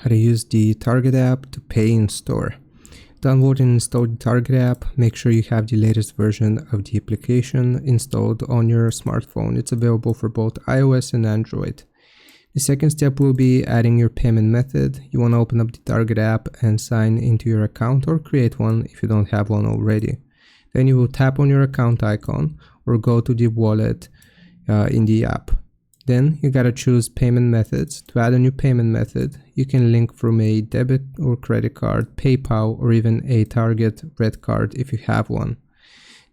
How to use the Target app to pay in store. Download and install the Target app. Make sure you have the latest version of the application installed on your smartphone. It's available for both iOS and Android. The second step will be adding your payment method. You want to open up the Target app and sign into your account, or create one if you don't have one already. Then you will tap on your account icon or go to the wallet in the app. Then you gotta choose payment methods. To add a new payment method, you can link from a debit or credit card, PayPal, or even a Target Red card if you have one.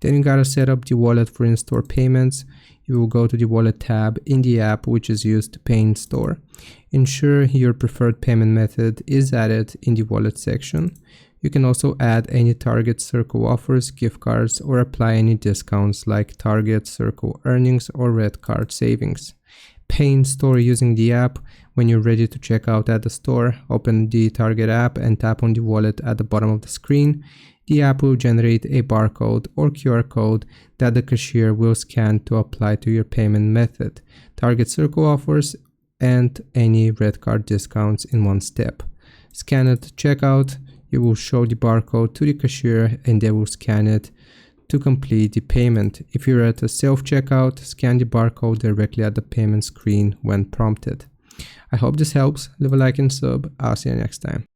Then you gotta set up the wallet for in-store payments. You will go to the wallet tab in the app, which is used to pay in store. Ensure your preferred payment method is added in the wallet section. You can also add any Target Circle offers, gift cards, or apply any discounts like Target Circle earnings or Red card savings. Pay in store using the app. When you're ready to check out at the store, open the Target app and tap on the wallet at the bottom of the screen. The app will generate a barcode or QR code that the cashier will scan to apply to your payment method, Target Circle offers, and any Red card discounts in one step. Scan it to checkout. You will show the barcode to the cashier and they will scan it to complete the payment. If you're at a self-checkout, scan the barcode directly at the payment screen when prompted. I hope this helps. Leave a like and sub. I'll see you next time.